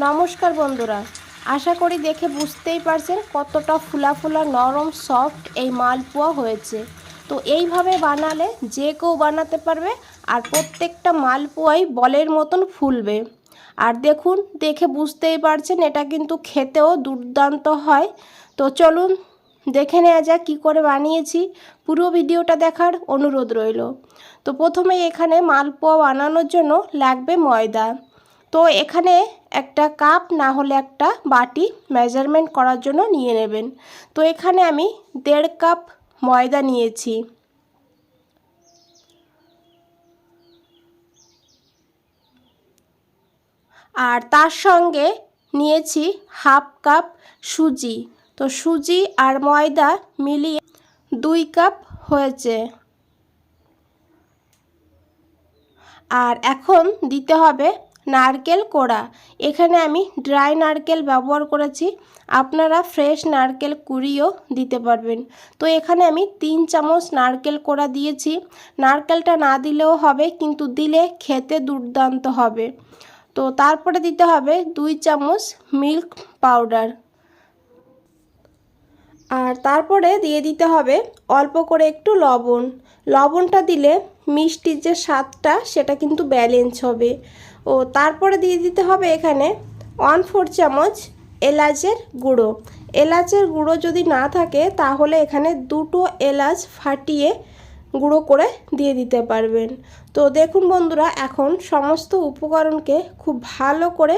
নমস্কার বন্ধুরা, আশা করি দেখে বুঝতেই পারছেন কতটা ফুলা ফুলা নরম সফট এই মালপোয়া হয়েছে। তো এইভাবে বানালে যে কেউ বানাতে পারবে আর প্রত্যেকটা মালপোয়াই বলের মতন ফুলবে। আর দেখুন, দেখে বুঝতেই পারছেন এটা কিন্তু খেতেও দুর্দান্ত হয়। তো চলুন দেখে নেওয়া যাক কী করে বানিয়েছি। পুরো ভিডিওটা দেখার অনুরোধ রইল। তো প্রথমে এখানে মালপোয়া বানানোর জন্য লাগবে ময়দা। তো এখানে একটা কাপ না হলে একটা বাটি মেজারমেন্ট করার জন্য নিয়ে নেবেন। তো এখানে আমি 1.5 কাপ ময়দা নিয়েছি। আর তার সঙ্গে নিয়েছি 1/2 কাপ সুজি। তো সুজি আর ময়দা মিলিয়ে 2 কাপ হয়েছে। আর এখন দিতে হবে নারকেল কোড়া। এখানে আমি ড্রাই নারকেল ব্যবহার করেছি, আপনারা ফ্রেশ নারকেল কুড়িয়েও দিতে পারবেন। তো এখানে আমি 3 চামচ নারকেল কোড়া দিয়েছি। নারকেলটা না দিলেও হবে, কিন্তু দিলে খেতে দুর্দান্ত হবে। তো তারপরে দিতে হবে 2 চামচ মিল্ক পাউডার। আর তারপরে দিয়ে দিতে হবে অল্প করে একটু লবণ। লবণটা দিলে মিষ্টির যে স্বাদটা সেটা কিন্তু ব্যালেন্স হবে। ও তারপরে দিয়ে দিতে হবে এখানে 1/4 চামচ এলাচের গুঁড়ো। এলাচের গুঁড়ো যদি না থাকে তাহলে এখানে 2টো এলাচ ফাটিয়ে গুঁড়ো করে দিয়ে দিতে পারবেন। তো দেখুন বন্ধুরা, এখন সমস্ত উপকরণকে খুব ভালো করে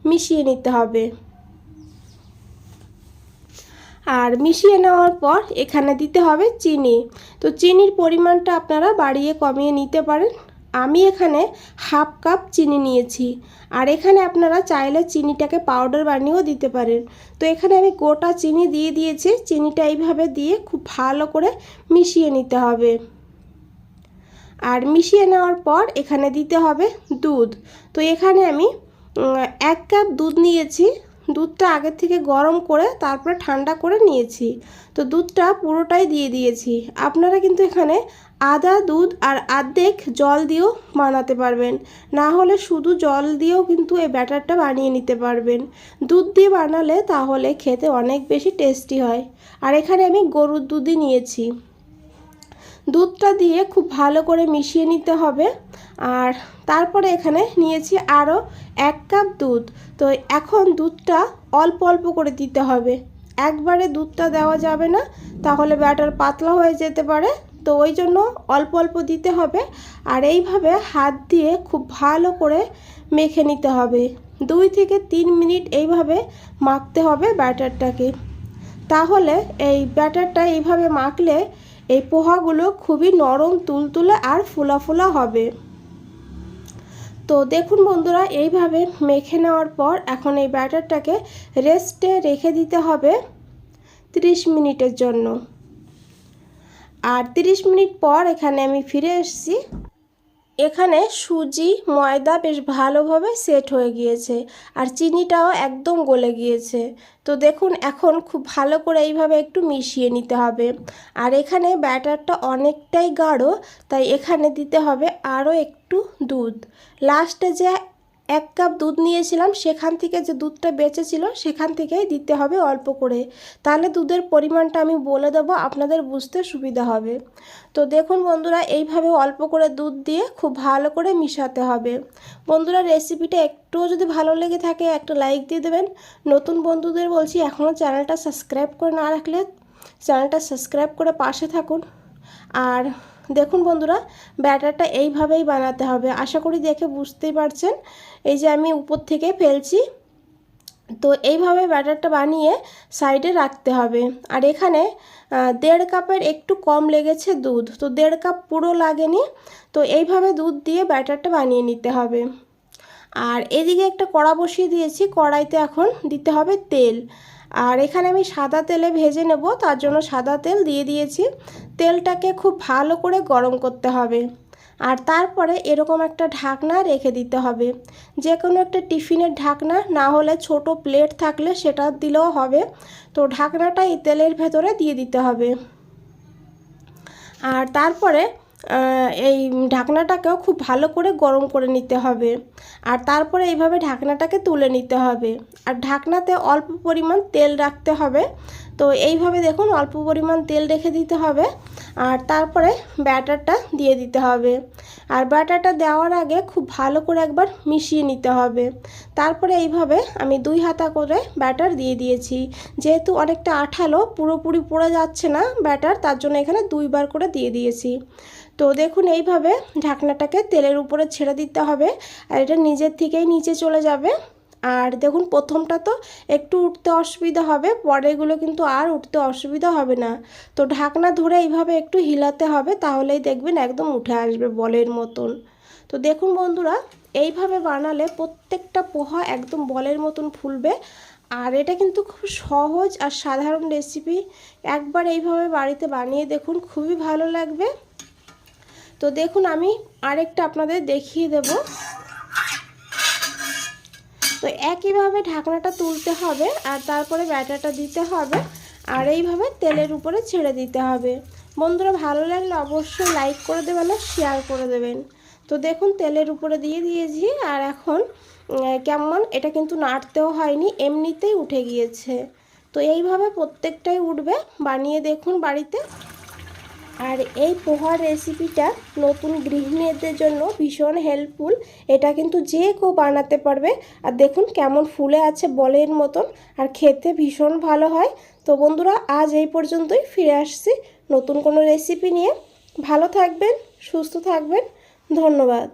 মিশিয়ে নিতে হবে। আর মিশিয়ে নেওয়ার পর এখানে দিতে হবে চিনি। তো চিনির পরিমাণটা আপনারা বাড়িয়ে কমিয়ে নিতে পারেন। আমি এখানে 1/2 কাপ চিনি নিয়েছি। আর এখানে আপনারা চাইলে চিনিটাকে পাউডার বানিয়েও দিতে পারেন। তো এখানে আমি গোটা চিনি দিয়ে দিয়েছি। চিনিটা এইভাবে দিয়ে খুব ভালো করে মিশিয়ে নিতে হবে। আর মিশিয়ে নেওয়ার পর এখানে দিতে হবে দুধ। তো এখানে আমি 1 কাপ দুধ নিয়েছি। দুধটা আগের থেকে গরম করে তারপরে ঠান্ডা করে নিয়েছি। তো দুধটা পুরোটাই দিয়ে দিয়েছি। আপনারা কিন্তু এখানে আধা দুধ আর অর্ধেক জল দিয়েও বানাতে পারবেন, না হলে শুধু জল দিয়েও কিন্তু এই ব্যাটারটা বানিয়ে নিতে পারবেন। দুধ দিয়ে বানালে তাহলে খেতে অনেক বেশি টেস্টি হয়। আর এখানে আমি গরুর দুধই নিয়েছি। দুধটা দিয়ে খুব ভালো করে মিশিয়ে নিতে হবে। আর তারপরে এখানে নিয়েছি আরও 1 কাপ দুধ। তো এখন দুধটা অল্প অল্প করে দিতে হবে, একবারে দুধটা দেওয়া যাবে না, তাহলে ব্যাটার পাতলা হয়ে যেতে পারে। তো ওই জন্য অল্প অল্প দিতে হবে। আর এইভাবে হাত দিয়ে খুব ভালো করে মেখে নিতে হবে। 2 থেকে 3 মিনিট এইভাবে মাখতে হবে ব্যাটারটাকে। তাহলে এই ব্যাটারটা এইভাবে মাখলে এই পোহাগুলো খুবই নরম তুলতুলে আর ফোলা ফোলা হবে। তো দেখুন বন্ধুরা, এইভাবে মেখে নেওয়ার পর এখন এই ব্যাটারটাকে রেস্টে রেখে দিতে হবে 30 মিনিটের জন্য। আর 30 মিনিট পর এখানে আমি ফিরে এসেছি। এখানে সুজি ময়দা বেশ ভালোভাবে সেট হয়ে গিয়েছে আর চিনিটাও একদম গলে গিয়েছে। তো দেখুন, এখন খুব ভালো করে এইভাবে একটু মিশিয়ে নিতে হবে। আর এখানে ব্যাটারটা অনেকটাই গাঢ়, তাই এখানে দিতে হবে আরও একটু দুধ। লাস্টে যে 1 কাপ দুধ নিয়েছিলাম সেখান থেকে যে দুধটা বেঁচেছিল সেখান থেকেই দিতে হবে অল্প করে। তাহলে দুধের পরিমাণটা আমি বলে দেবো, আপনাদের বুঝতে সুবিধা হবে। তো দেখুন বন্ধুরা, এইভাবে অল্প করে দুধ দিয়ে খুব ভালো করে মিশাতে হবে। বন্ধুরা, রেসিপিটা একটুও যদি ভালো লেগে থাকে একটা লাইক দিয়ে দেবেন। নতুন বন্ধুদের বলছি, এখনও চ্যানেলটা সাবস্ক্রাইব করে না রাখলে চ্যানেলটা সাবস্ক্রাইব করে পাশে থাকুন। আর দেখুন বন্ধুরা, ব্যাটারটা এইভাবেই বানাতে হবে। আশা করি দেখে বুঝতেই পারছেন। এই যে আমি উপর থেকে ফেলছি। তো এইভাবে ব্যাটারটা বানিয়ে সাইডে রাখতে হবে। আর এখানে 1.5 কাপের একটু কম লেগেছে দুধ। তো 1.5 কাপ পুরো লাগেনি। তো এইভাবে দুধ দিয়ে ব্যাটারটা বানিয়ে নিতে হবে। আর এদিকে একটা কড়া বসিয়ে দিয়েছি। কড়াইতে এখন দিতে হবে তেল। আর এখানে আমি সাদা তেলে ভেজে নেব, তার জন্য সাদা তেল দিয়ে দিয়েছি। তেলটাকে খুব ভালো করে গরম করতে হবে। আর তারপরে এরকম একটা ঢাকনা রেখে দিতে হবে, যে কোনো একটা টিফিনের ঢাকনা, না হলে ছোট প্লেট থাকলে সেটা দিলেও হবে। তো ঢাকনাটা এই তেলের ভেতরে দিয়ে দিতে হবে। আর তারপরে এই ঢাকনাটাকেও খুব ভালো করে গরম করে নিতে হবে। আর তারপরে এইভাবে ঢাকনাটাকে তুলে নিতে হবে। আর ঢাকনাতে অল্প পরিমাণ তেল রাখতে হবে। তো এইভাবে দেখুন অল্প পরিমাণ তেল রেখে দিতে হবে। আর তারপরে ব্যাটারটা দিয়ে দিতে হবে। আর ব্যাটারটা দেওয়ার আগে খুব ভালো করে একবার মিশিয়ে নিতে হবে। তারপরে এইভাবে আমি 2 হাতা করে ব্যাটার দিয়ে দিয়েছি। যেহেতু অনেকটা আঠালো, পুরোপুরি পড়ে যাচ্ছে না ব্যাটার, তার জন্য এখানে 2 বার করে দিয়ে দিয়েছি। তো দেখুন এইভাবে ঢাকনাটাকে তেলের উপরে ছেড়ে দিতে হবে। আর এটা নিজের থেকেই নিচে চলে যাবে। আর দেখুন প্রথমটা তো একটু উঠতে অসুবিধা হবে, পরেরগুলো কিন্তু আর উঠতে অসুবিধা হবে না। তো ঢাকনা ধরে এইভাবে একটু হিলাতে হবে, তাহলেই দেখবেন একদম উঠে আসবে বলের মতন। তো দেখুন বন্ধুরা, এইভাবে বানালে প্রত্যেকটা পোহা একদম বলের মতন ফুলবে। আর এটা কিন্তু খুব সহজ আর সাধারণ রেসিপি। একবার এইভাবে বাড়িতে বানিয়ে দেখুন, খুবই ভালো লাগবে। তো দেখুন আমি আরেকটা আপনাদের দেখিয়ে দেব। তো একইভাবে ঢাকনাটা তুলতে হবে আর তারপরে ব্যাটারটা দিতে হবে আর এইভাবে তেলের উপরে ছেড়ে দিতে হবে। বন্ধুরা ভালো লাগলে অবশ্যই লাইক করে দেবেন আর শেয়ার করে দেবেন। তো দেখুন তেলের উপরে দিয়ে দিয়েছি আর এখন কেমন, এটা কিন্তু নাড়তেও হয়নি, এমনিতেই উঠে গিয়েছে। তো এইভাবে প্রত্যেকটাই উঠবে, বানিয়ে দেখুন বাড়িতে। আর এই পোহার রেসিপিটা নতুন গৃহিণীদের জন্য ভীষণ হেল্পফুল। এটা কিন্তু যে কেউ বানাতে পারবে। আর দেখুন কেমন ফুলে আছে বলের মতন, আর খেতে ভীষণ ভালো হয়। তো বন্ধুরা আজ এই পর্যন্তই, ফিরে আসছি নতুন কোনো রেসিপি নিয়ে। ভালো থাকবেন, সুস্থ থাকবেন, ধন্যবাদ।